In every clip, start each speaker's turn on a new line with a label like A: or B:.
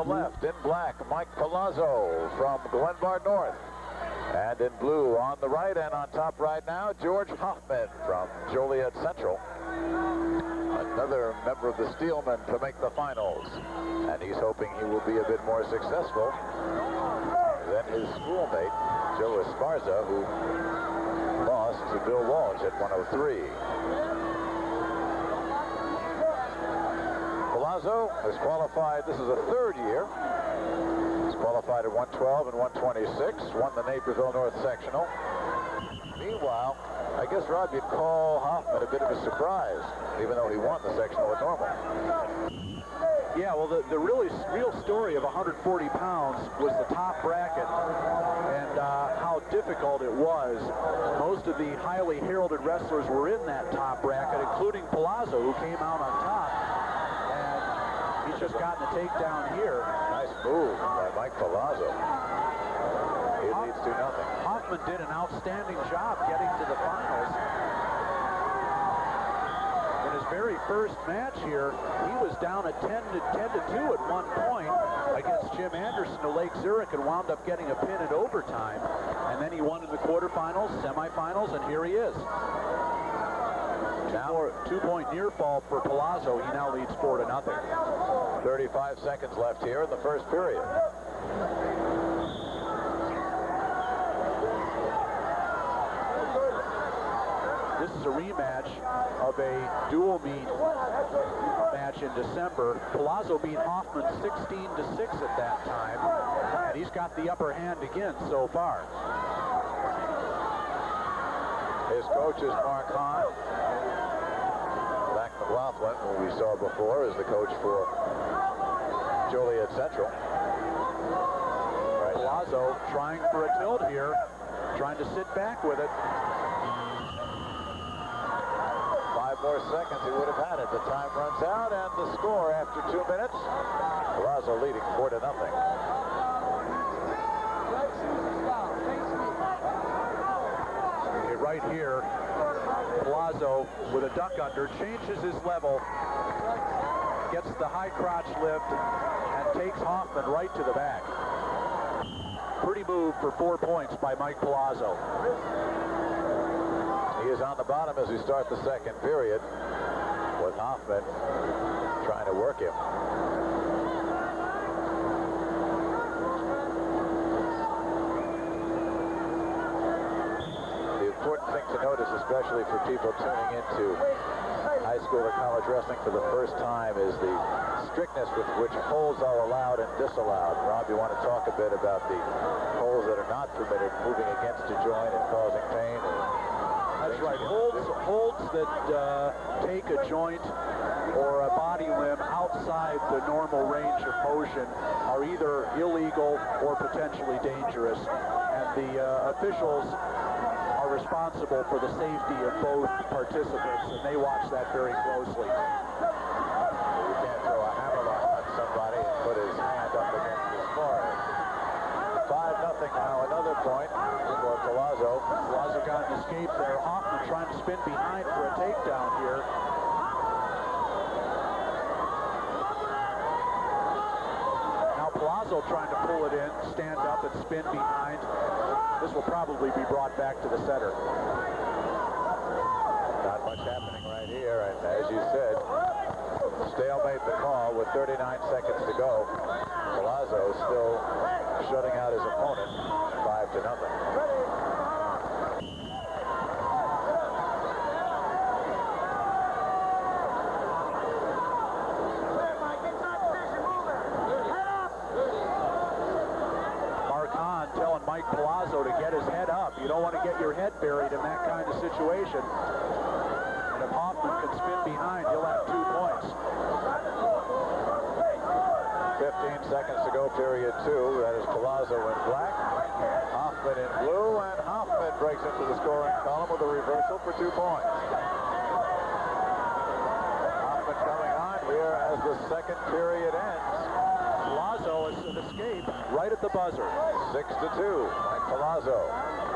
A: Left in black, Mike Pallazio from Glenbard North. And in blue on the right and on top right now, George Hoffman from Joliet Central. Another member of the Steelmen to make the finals. And he's hoping he will be a bit more successful than his schoolmate, Joe Esparza, who lost to Bill Walsh at 103. Pallazio has qualified, this is a third year. He's qualified at 112 and 126, won the Naperville North Sectional. Meanwhile, I guess, Rob, you'd call Hoffman a bit of a surprise, even though he won the sectional at normal.
B: Yeah, well, the real story of 140 pounds was the top bracket and how difficult it was. Most of the highly heralded wrestlers were in that top bracket, including Pallazio, who came out on top. And he's just gotten a takedown here.
A: Nice move by Mike Pallazio. He leads 2-0.
B: Hoffman did an outstanding job getting to the finals. In his very first match here, he was down at 10-2 at one point against Jim Anderson of Lake Zurich and wound up getting a pin at overtime. And then he won in the quarterfinals, semifinals, and here he is. Now, 2-point near fall for Pallazio. He now leads 4-0.
A: 35 seconds left here in the first period.
B: This is a rematch of a dual meet match in December. Pallazio beat Hoffman 16-6 at that time, and he's got the upper hand again so far.
A: His coach is Mark Hahn. Zach McLaughlin, who we saw before, is the coach for Joliet Central.
B: Pallazio trying for a tilt here, trying to sit back with it.
A: 5 more seconds, he would have had it. The time runs out, and the score after 2 minutes. Pallazio leading 4-0.
B: Right here, Pallazio with a duck under changes his level, gets the high crotch lift, and takes Hoffman right to the back. Pretty move for 4 points by Mike Pallazio.
A: He is on the bottom as we start the second period, with Hoffman trying to work him. The important thing to notice, especially for people tuning into high school or college wrestling for the first time, is the strictness with which holds are allowed and disallowed. Rob, you want to talk a bit about the holds that are not permitted, moving against a joint and causing pain?
B: That's right. Holds that take a joint or a body limb outside the normal range of motion are either illegal or potentially dangerous. And the officials are responsible for the safety of both participants, and they watch that very closely.
A: You can't throw a hammerlock at somebody and put his hand up against his forehead. 5-0 now, another point for Pallazio.
B: Pallazio got an escape there. Hoffman trying to spin behind for a takedown here. Now Pallazio trying to pull it in, stand up and spin behind. This will probably be brought back to the center.
A: Not much happening right here, and as you said, stalemate the call with 39 seconds to go. Pallazio still shutting out his opponent 5-0.
B: Telling Mike Pallazio to get his head up. You don't want to get your head buried in that kind of situation. And if Hoffman can spin behind, he'll have 2 points.
A: 15 seconds to go, period 2. That is Pallazio in black, Hoffman in blue, and Hoffman breaks into the scoring column with a reversal for 2 points. Hoffman coming on here as the second period ends.
B: Pallazio is an escape right at the buzzer.
A: 6-2, Mike Pallazio.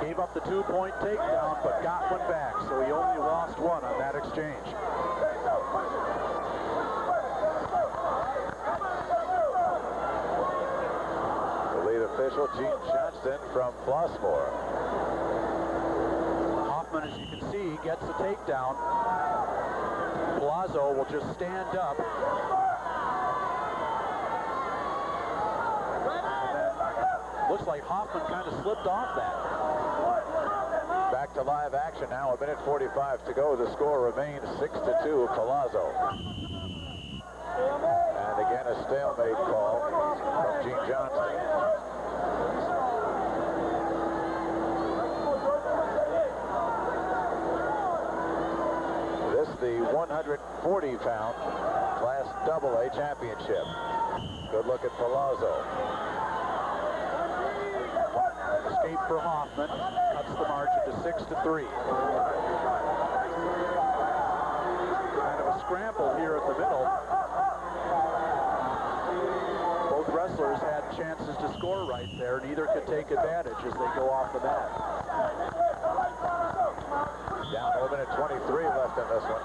B: Gave up the 2-point takedown, but got one back, so he only lost one on that exchange.
A: official Gene Johnston from Flossmoor.
B: Hoffman, as you can see, gets the takedown. Pallazio will just stand up. Looks like Hoffman kind of slipped off that.
A: Back to live action now, 1:45 to go. The score remains 6-2, Pallazio. And again, a stalemate call from Gene Johnston. This the 140-pound Class AA championship. Good look at Pallazio.
B: Escape for Hoffman, cuts the margin to 6-3. Kind of a scramble here at the middle. Both wrestlers had chances to score right there. Neither could take advantage as they go off the mat.
A: Down to 1:23 left in this one.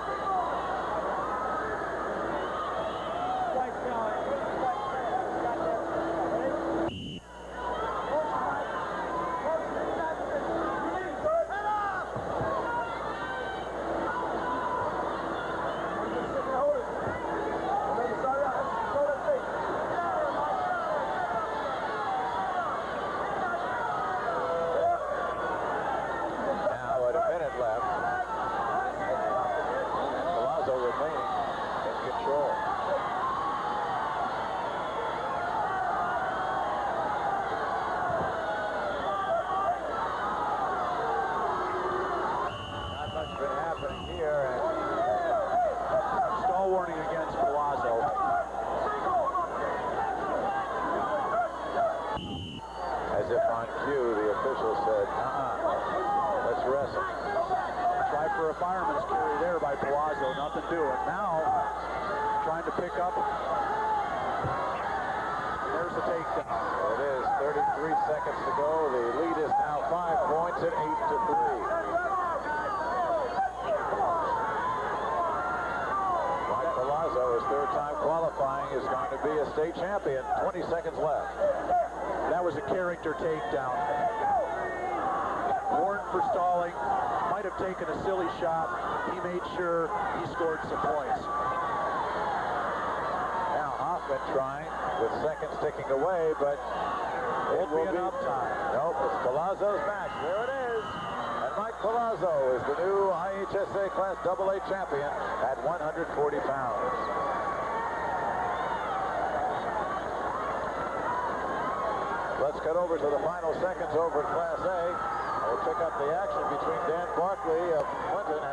B: Fireman's carry there by Pallazio, nothing doing. Now, trying to pick up. There's the takedown.
A: It is 33 seconds to go. The lead is now 5 points at 8-3. Mike Pallazio, his third time qualifying, is going to be a state champion. 20 seconds left.
B: That was a character takedown. Warned for stalling. Might have taken a silly shot. He made sure he scored some points.
A: Now Hoffman trying with seconds ticking away, but
B: won't be enough time.
A: Nope, it's Pallazio's match. There it is. And Mike Pallazio is the new IHSA Class AA champion at 140 pounds. Let's cut over to the final seconds over at Class A. We'll pick up the action between Dan Barkley of Clinton